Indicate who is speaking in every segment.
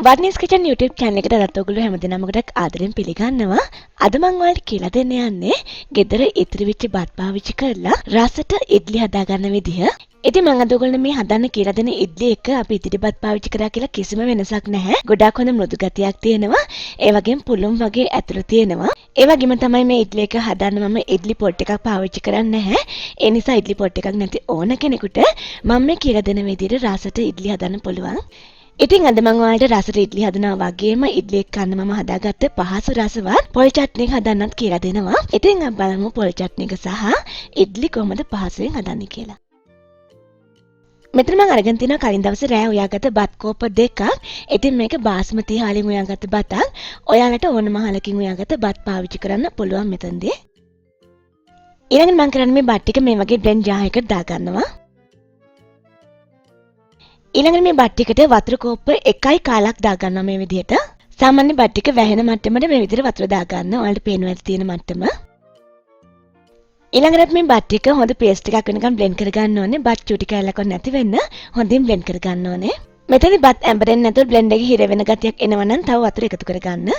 Speaker 1: වර්නිස් kitchen YouTube channel එකට අදත් ඔයගොල්ලෝ හැමදෙනාම ගොඩක් ආදරෙන් පිළිගන්නවා. අද මම ඔයාලට කියලා දෙන්න යන්නේ ගෙදර ඉතිරි වෙච්ච බත් පාවිච්චි කරලා රසට ඉඩ්ලි හදාගන්න විදිහ. ඉතින් මම අද ඔයගොල්ලෝ මේ හදන්න කියලා දෙන ඉඩ්ලි එක අපි ඉතිරි බත් පාවිච්චි කරා කියලා කිසිම වෙනසක් නැහැ. ගොඩාක් හොඳ මෘදු ගතියක් තියෙනවා. ඒ වගේම පුළුම් වගේ ඇතුළේ තියෙනවා. ඒ වගේම තමයි මේ ඉඩ්ලි එක හදන්න මම ඉඩ්ලි පොට් එකක් පාවිච්චි කරන්නේ නැහැ. ඒ නිසා ඉඩ්ලි පොට් එකක් නැති ඕන කෙනෙකුට මම මේ කියලා දෙන විදිහට රසට ඉඩ්ලි හදන්න පුළුවන්. ඉතින් අද මම ඔයාලට රසට ඉඩ්ලි හදනවා වගේම ඉඩ්ලි එක කන්න මම හදාගත්ත පහසු රසවත් පොල් චට්නි එක හදන්නත් කියලා දෙනවා. ඉතින් අපි බලමු පොල් චට්නි එක සහ ඉඩ්ලි කොහොමද පහසුවෙන් හදන්නේ කියලා. මෙතන මම අරගෙන තිනවා කලින් දවසේ රෑ උයාගත්ත බත් කෝප දෙකක්. ඉතින් මේක බාස්මති හාලින් උයාගත්ත බතක්. ඔයාලට ඕන මහලකින් උයාගත්ත බත් පාවිච්චි කරන්න පුළුවන් මෙතනදී. ඊළඟට මම කරන්නේ මේ බත් ටික මේ වගේ බ්ලෙන්ඩ් ජාර් එකකට දාගන්නවා. ඊළඟට මේ බත් ටිකට වතුර කෝප්ප 1යි කාලක් දාගන්නවා මේ විදිහට. සාමාන්‍ය බත් ටික වැහෙන මට්ටමට මේ විදිහට වතුර දාගන්න. ඔයාලට පේනවා ඇති තියෙන මට්ටම. ඊළඟට මේ බත් ටික හොඳ පේස්ට් එකක් වෙනකම් බ්ලෙන්ඩ් කරගන්න ඕනේ. බත් චූටි කෑල්ලක්වත් නැති වෙන්න හොඳින් බ්ලෙන්ඩ් කරගන්න ඕනේ. මෙතනදී බත් ඇඹරෙන්නේ නැතුව බ්ලෙන්ඩ් එකේ හිර වෙන ගතියක් එනවා නම් තව වතුර එකතු කරගන්න.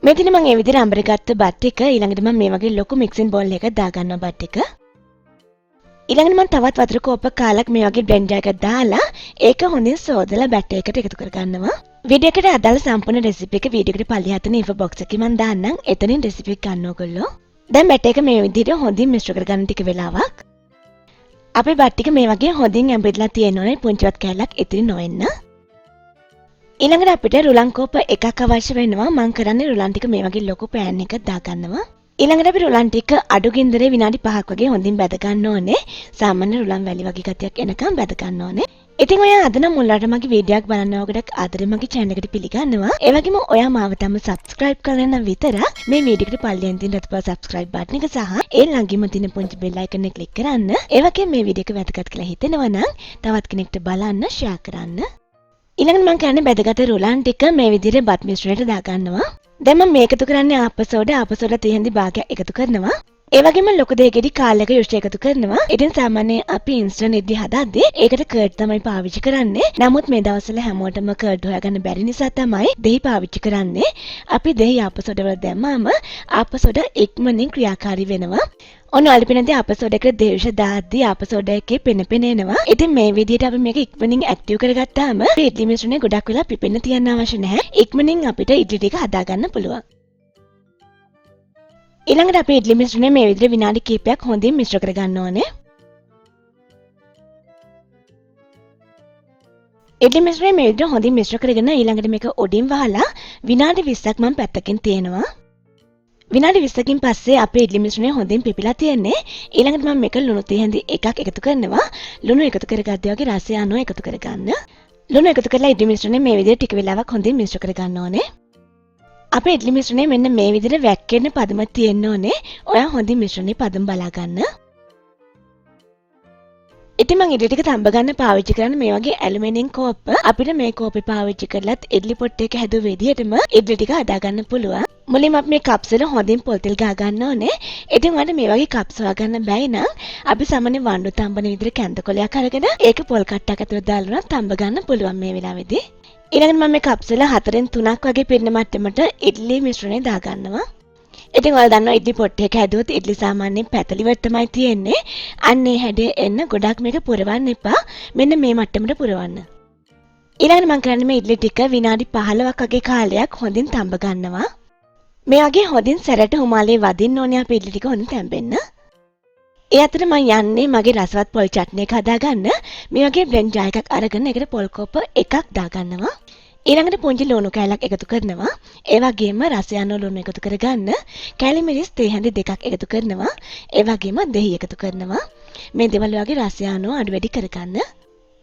Speaker 1: මෙතන මම මේ විදිහට අඹරගත්ත බත් ටික ඊළඟට මම මේ වගේ ලොකු මික්සින් බෝල් එකකට දාගන්නවා බත් ටික. ඊළඟට මම තවත් වතුර කෝප්ප කාලක් මේ වගේ බ්ලෙන්ඩ් එකකට දාලා ඒක හොඳින් සෝදලා බැටර් එකට එකතු කරගන්නවා. වීඩියෝ එකට අදාළ සම්පූර්ණ රෙසිපි එක වීඩියෝ එකට පල්ලෙහා තියෙන ඉන්ෆෝ බොක්ස් එකේ මම දාන්නම්. එතනින් රෙසිපි එක ගන්න ඕගොල්ලෝ. දැන් බැටර් එක මේ විදිහට හොඳින් මිශ්‍ර කරගන්න ටික වෙලාවක්. අපේ බත් ටික මේ වගේ හොඳින් ඇඹරිලා තියෙනවනේ පුංචිවත් කෑල්ලක් ඉතිරි නොවෙන්න. ඊළඟට අපිට රුලන් කෝප්ප එකක් අවශ්‍ය වෙනවා. මම කරන්නේ රුලන් ටික මේ වගේ ලොකු පෑන් එකක් දාගන්නවා. ඊළඟට අපි රුලන් ටික අඩු ගින්දරේ විනාඩි 5ක් වගේ හොඳින් බැද ගන්න ඕනේ. සාමාන්‍ය රුලන් වැලි වගේ ගතියක් එනකම් බැද ගන්න ඕනේ. ඉතින් ඔයා අද නම් මුලට මගේ වීඩියෝ එක බලනවා ගොඩක් ආදරෙන් මගේ channel එකට පිළිගන්නවා. ඒ වගේම ඔයා මාව තම subscribe කරලා නම් විතරක් මේ වීඩියෝ එකට පල්ලෙන් තියෙන රතුපා subscribe button එක සහ ඒ ළඟින්ම තියෙන පුංචි bell icon එක click කරන්න. ඒ වගේම මේ වීඩියෝ එක වැදගත් කියලා හිතෙනවා නම් තවත් කෙනෙක්ට බලන්න share කරන්න. ඊළඟට මම කරන්නේ බැදගත රුලන් ටික මේ විදිහට බත් මිශ්‍රණයට දාගන්නවා. දැන් මම මේක එකතු කරන්නේ ආපසෝඩ තෙහෙන්දි භාගයක් එකතු කරනවා. ඒ වගේම ලොකු දෙයකදී කාලයක යොෂ්ට එකතු කරනවා. ඉතින් සාමාන්‍යයෙන් අපි ඉන්ස්ටන්ට් ඉඩ්ලි හදද්දී ඒකට කර්ඩ් තමයි පාවිච්චි කරන්නේ. නමුත් මේ දවස්වල හැමෝටම කර්ඩ් හොයාගන්න බැරි නිසා තමයි දෙහි පාවිච්චි කරන්නේ. අපි දෙහි ආපසෝඩ වල දැම්මම ආපසෝඩ ඉක්මනින් ක්‍රියාකාරී වෙනවා. ඔන්න අල්පිනදී ආපසෝඩ එකට දේශ දාද්දී ආපසෝඩ එකේ පෙන එනවා. ඉතින් මේ විදිහට අපි මේක ඉක්මනින් ඇක්ටිව් කරගත්තාම ඉඩ්ලි මිශ්‍රණය ගොඩක් වෙලා පිපෙන්න තියන්න අවශ්‍ය නැහැ. ඉක්මනින් අපිට ඉඩ්ලි ටික හදාගන්න පුළුවන්. ඊළඟට අපි ඉඩ්ලි මිශ්‍රණය මේ විදිහට විනාඩි කිහිපයක් හොඳින් මිශ්‍ර කරගන්න ඕනේ. ඉඩ්ලි මිශ්‍රණය මේ විදිහට හොඳින් මිශ්‍ර කරගෙන ඊළඟට මේක උඩින් වහලා විනාඩි 20ක් මම පැත්තකින් තියනවා. විනාඩි 20කින් පස්සේ අපේ ඉඩ්ලි මිශ්‍රණය හොඳින් පිපිලා තියෙන්නේ. ඊළඟට මම මේක ලුණු තෙහෙන්දි එකක් එකතු කරනවා. ලුණු එකතු කරගද්දී වගේ රසය අනුව එකතු කරගන්න. ලුණු එකතු කරලා ඉඩ්ලි මිශ්‍රණය මේ විදිහට ටික වෙලාවක් හොඳින් මිශ්‍ර කරගන්න ඕනේ. අපේ ඉඩ්ලි මිශ්‍රණය මෙන්න මේ විදිහට වැක්කෙන්න පදම තියෙන්න ඕනේ. ඔයා හොඳින් මිශ්‍රණේ පදම බලා ගන්න. ඉතින් මම ඉඩලි ටික තඹ ගන්න පාවිච්චි කරන්නේ මේ වගේ ඇලුමිනියම් කෝප්ප. අපිට මේ කෝපේ පාවිච්චි කරලත් ඉඩලි පොට් එක හැදුව විදිහටම ඉඩලි ටික හදා ගන්න පුළුවන්. මුලින්ම අපි මේ කප්ස් වල හොඳින් පොල් තෙල් ගා ගන්න ඕනේ. ඉතින් ඔයාලට මේ වගේ කප්ස් හොයාගන්න බැයි නම් අපි සාමාන්‍ය වණ්ඩු තඹන විදිහට කැඳ කොලයක් අරගෙන ඒක පොල් කට්ටක් ඇතුළට දාලා තඹ ගන්න පුළුවන් මේ වෙලාවේදී. ඊළඟට මම මේ කප්ස් වල 4න් 3ක් වගේ පිරෙන මට්ටමට ඉඩ්ලි මිශ්‍රණය දාගන්නවා. ඉතින් ඔයාලා දන්නවා ඉඩ්ලි පොට් එක හැදුවොත් ඉඩ්ලි සාමාන්‍යයෙන් පැතලිවට තමයි තියෙන්නේ. අන්න ඒ හැඩේ එන්න ගොඩක් මේක පුරවන්න එපා. මෙන්න මේ මට්ටමට පුරවන්න. ඊළඟට මම කරන්නේ මේ ඉඩ්ලි ටික විනාඩි 15ක් වගේ කාලයක් හොඳින් තඹ ගන්නවා. මේ වගේ හොඳින් සැරට හුමාලේ වදින්න ඕනේ අපේ ඉඩ්ලි ටික හොඳින් තැම්බෙන්න. ඒ අතර මම යන්නේ මගේ රසවත් පොල් චට්නි එක හදාගන්න. මේ වගේ බ්ලෙන්ඩ් ජාර් එකක් අරගෙන ඒකට පොල් කෝප්ප එකක් දාගන්නවා. ඊළඟට පුංචි ලුණු කෑල්ලක් එකතු කරනවා. ඒ වගේම රසය අනුව ලුණු එකතු කරගන්න. කැලි මිරිස් තෙහෙන්දි දෙකක් එකතු කරනවා. ඒ වගේම දෙහි එකතු කරනවා. මේ දේවල් වගේ රසය අනුව අඩු වැඩි කරගන්න.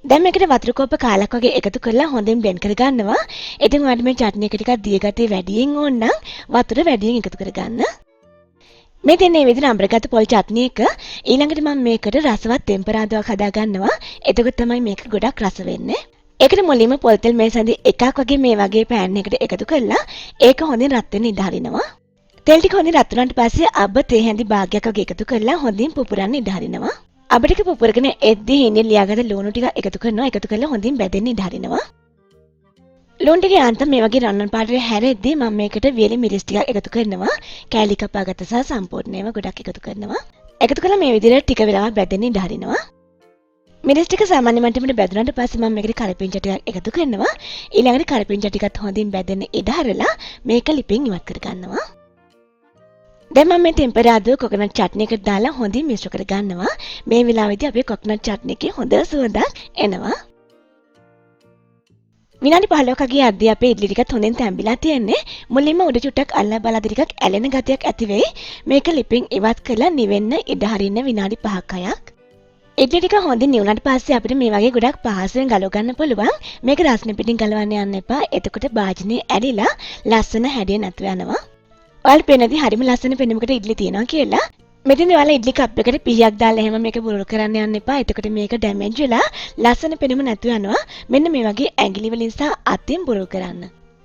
Speaker 1: දැන් මේකට වතුර කෝප්ප කාලක් වගේ එකතු කරලා හොඳින් බ්ලෙන්ඩ් කරගන්නවා. ඉතින් ඔයාලට මේ චට්නි එක ටිකක් දිය ගතිය වැඩියෙන් ඕන නම් වතුර වැඩියෙන් එකතු කරගන්න. මේ දෙන්නේ මේ විදිහට අඹරගත්ත පොල් චට්නි එක ඊළඟට මම මේකට රසවත් ටෙම්පරාදුවක් හදා ගන්නවා. එතකොට තමයි මේක ගොඩක් රස වෙන්නේ. ඒකට මුලින්ම පොල් තෙල් මේසන්දි එකක් වගේ මේ වගේ පෑන් එකකට එකතු කරලා ඒක හොඳින් රත් වෙන්න ඉඩ හරිනවා. තෙල් ටික හොඳින් රත් වුණාට පස්සේ අබ තෙහෙන්දි භාගයක් වගේ එකතු කරලා හොඳින් පුපුරන්න ඉඩ හරිනවා. අබ ටික පුපුරගෙන එද්දී හිණින් ලියාගත්ත ලුණු ටික එකතු කරනවා. එකතු කරලා හොඳින් බැදෙන්න ඉඩ හරිනවා. ලුණු ටික යාන්තම් මේ වගේ රන්වන් පාටට හැරෙද්දී මම මේකට වියලි මිරිස් ටිකක් එකතු කරනවා. කෑලි කපාගත්ත සහ සම්පූර්ණයෙන්ම ගොඩක් එකතු කරනවා. එකතු කළා මේ විදිහට ටික වෙලාවක් බැදෙන්න ඉඩ හරිනවා. මිරිස් ටික සාමාන්‍ය මට්ටමට බැදුනට පස්සේ මම මේකට කරපිංචා ටිකක් එකතු කරනවා. ඊළඟට කරපිංචා ටිකත් හොඳින් බැදෙන්න ඉඩ හරලා මේක ලිපෙන් ඉවත් කර ගන්නවා. දැන් මම මේ ටෙම්පරාදුව කොකනට් චට්නි එකට දාලා හොඳින් මිශ්‍ර කර ගන්නවා. මේ වෙලාවේදී අපේ කොකනට් චට්නි එකේ හොඳ සුවඳක් එනවා. විනාඩි 15ක ගිය අද්දී අපේ ඉඩලි ටිකත් හොඳින් තැම්බිලා තියෙන්නේ. මුලින්ම උඩ චුට්ටක් අල්ලා බලද්දි ටිකක් ඇලෙන ගතියක් ඇති වෙයි. මේක ලිපෙන් ඉවත් කරලා නිවෙන්න ඉඩ හරින්න විනාඩි 5ක් 6ක්. ඉඩලි ටික හොඳින් නිවුණාට පස්සේ අපිට මේ වගේ ගොඩක් පහසුවෙන් ගලව ගන්න පුළුවන්. මේක රස්නේ පිටින් ගලවන්න යන්න එපා. එතකොට භාජනේ ඇලිලා ලස්සන හැඩය නැතුව යනවා. ඔයාලට පේනදී හරිම ලස්සන පෙනුමකට ඉඩලි තියෙනවා කියලා. මෙතන ඔයාලා ඉඩලි කප් එකට පීයක් දාලා එහෙම මේක බුරුල් කරන්න යන්න එපා. එතකොට මේක ඩැමේජ් වෙලා ලස්සන පෙනුම නැතුව යනවා. මෙන්න මේ වගේ ඇඟිලි වලින් සහ අතින් බුරුල් කරන්න.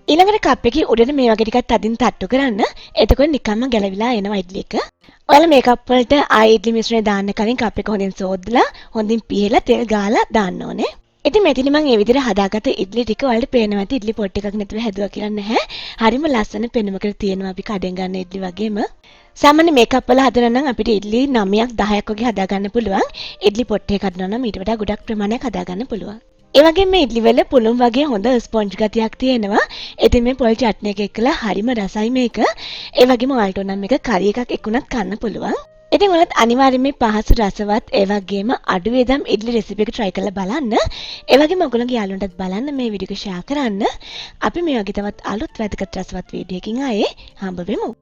Speaker 1: ඊළඟට කප් එකේ උඩට මේ වගේ ටිකක් තදින් තට්ටු කරන්න. එතකොට නිකම්ම ගැලවිලා එනවා ඉඩලි එක. ඔයාලා මේ කප් වලට ආයෙ ඉඩලි මිශ්‍රණය දාන්න කලින් කප් එක හොඳින් සෝදලා හොඳින් පිහලා තෙල් ගාලා දාන්න ඕනේ. ඉතින් මෙතන මම මේ විදිහට හදාගත්ත ඉඩලි ටික ඔයාලට පේනවා ඇති ඉඩලි පොට් එකක් නැතුව හැදුවා කියලා නැහැ. හරිම ලස්සන පෙනුමකට තියෙනවා අපි කඩෙන් ගන්න ඉඩලි වගේම. සාමාන්‍ය මේකප් වල හදනවා නම් අපිට ඉඩලි 9ක් 10ක් වගේ හදා ගන්න පුළුවන්. ඉඩලි පොට් එකක් හදනවා නම් ඊට වඩා ගොඩක් ප්‍රමාණයක් හදා ගන්න පුළුවන්. ඒ වගේම මේ ඉඩලි වල පුළුම් වගේ හොඳ ස්පොන්ජ් ගතියක් තියෙනවා. ඉතින් මේ පොල් චට්නි එක එක්කලා හරිම රසයි මේක. ඒ වගේම ඔයාලට නම් මේක කරි එකක් එක්කුණත් කන්න පුළුවන්. ඉතින් ඔයාලත් අනිවාර්යයෙන් මේ පහසු රසවත් ඒ වගේම අඩු වේදම් ඉඩලි රෙසිපි එක try කරලා බලන්න. ඒ වගේම ඔයගොල්ලෝගේ යාළුවන්ටත් බලන්න මේ වීඩියෝ එක share කරන්න. අපි මේ වගේ තවත් අලුත් වැදගත් රසවත් වීඩියෝ එකකින් ආයේ හම්බ වෙමු.